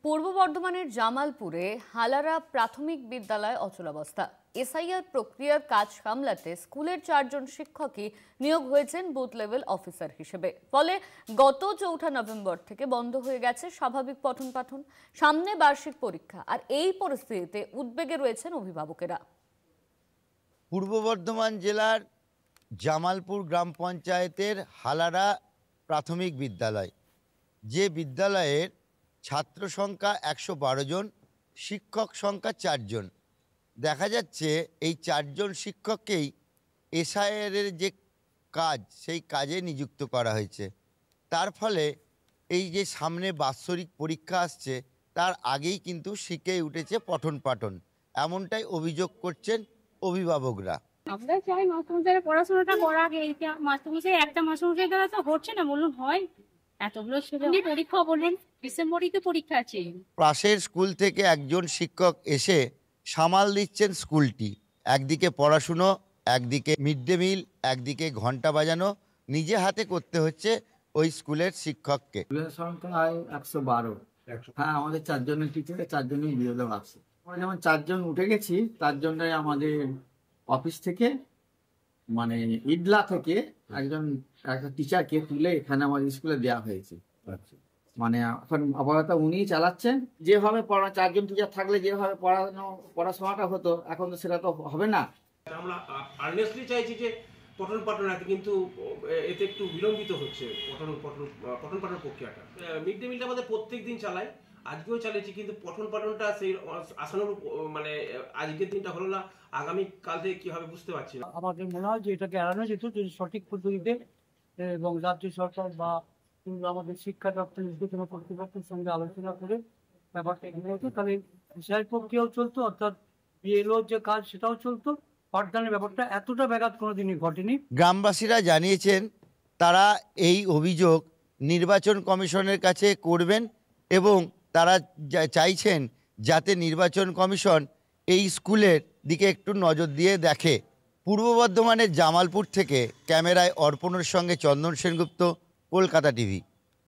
পূর্ব বর্ধমানের জামালপুরে হালারা প্রাথমিক বিদ্যালয় অচলাবস্থা। এসআইআর প্রক্রিয়ার কাজ সামলাতে স্কুলের 4 জন শিক্ষকই নিয়োগ হয়েছেন বুথ লেভেল অফিসার হিসেবে। ফলে গত 4 নভেম্বর থেকে বন্ধ হয়ে গেছে স্বাভাবিক পঠন পাঠন। সামনে বার্ষিক পরীক্ষা, আর এই পরিস্থিতিতে উদ্বেগে রয়েছেন অভিভাবকেরা। পূর্ব বর্ধমান জেলার জামালপুর গ্রাম পঞ্চায়েতের হালারা প্রাথমিক বিদ্যালয়, যে বিদ্যালয়ের ছাত্র সংখ্যা 112 জন, শিক্ষক সংখ্যা 4 জন। দেখা যাচ্ছে এই 4 জন শিক্ষককেই এসআইআরের যে কাজ, সেই কাজে নিযুক্ত করা হয়েছে। তার ফলে এই যে সামনে বাৎসরিক পরীক্ষা আসছে, তার আগেই কিন্তু শিখেই উঠেছে পঠন পাঠন, এমনটাই অভিযোগ করছেন অভিভাবকরা। আমরা চাই মাস্টারমশাইয়ের পড়াশোনাটা করার আগে মাস্টারমশাই একটা মাস্টারমশাই দ্বারা তো হচ্ছে না, বলুন হয়? এতগুলো ছেলে পরীক্ষা বললেন ডিসেম্বরেই তো পরীক্ষা আছে। পাশের স্কুল থেকে একজন শিক্ষক এসে সামাল দিচ্ছেন স্কুলটি। একদিকে পড়াশুনো, একদিকে মিড ডে মিল, একদিকে ঘন্টা বাজানো, নিজে হাতে করতে হচ্ছে ওই স্কুলের শিক্ষককে। সংখ্যা 112। হ্যাঁ, আমাদের 4 জনের টিচারে 4 জনই বিরোধে আছে। আমরা যেমন 4 জন উঠে গেছি, তার জন্য আমাদের অফিস থেকে মানে ইডলা থেকে একটা টিচারকে তুলে এখানে আমাদের স্কুলে দেওয়া হয়েছে। মানে এখন আপাতত উনিই চালাচ্ছেন। যেভাবে 4 জন টিচার থাকলে যেভাবে পড়াশোনাটা হতো, এখন তো সেটা তো হবে না। আমরা আর্নেস্টলি চাইছি যে পঠন পাঠন আছে, কিন্তু এতে একটু বিলম্বিত হচ্ছে পঠন পাঠন প্রক্রিয়াটা। মিড ডে মিলটা আমাদের প্রত্যেক দিন চালাই, আজকেও চালিয়েছি, কিন্তু পঠন পাঠনটা সেই আসানোর মানে আজকের দিনটা হলো না, আগামী কাল থেকে কি হবে বুঝতে পারছি না। আমাদের মনে হয় যে এটাকে এড়ানো যেত যদি সঠিক পদ্ধতিতে এবং রাজ্য সরকার বা আমাদের শিক্ষা দপ্তর নির্দেশনা কর্তৃপক্ষের সঙ্গে আলোচনা করে ব্যাপারটা এগিয়ে হতো, তাহলে বিষয় প্রক্রিয়াও চলতো, অর্থাৎ বিএলওর যে কাজ সেটাও চলতো। পাঠদানের ব্যাপারটা এতটা ব্যাঘাত কোনোদিনই ঘটেনি। গ্রামবাসীরা জানিয়েছেন তারা এই অভিযোগ নির্বাচন কমিশনের কাছে করবেন এবং তারা চাইছেন যাতে নির্বাচন কমিশন এই স্কুলের দিকে একটু নজর দিয়ে দেখে। পূর্ব বর্ধমানের জামালপুর থেকে ক্যামেরায় অর্পণের সঙ্গে চন্দন সেনগুপ্ত, কলকাতা টিভি।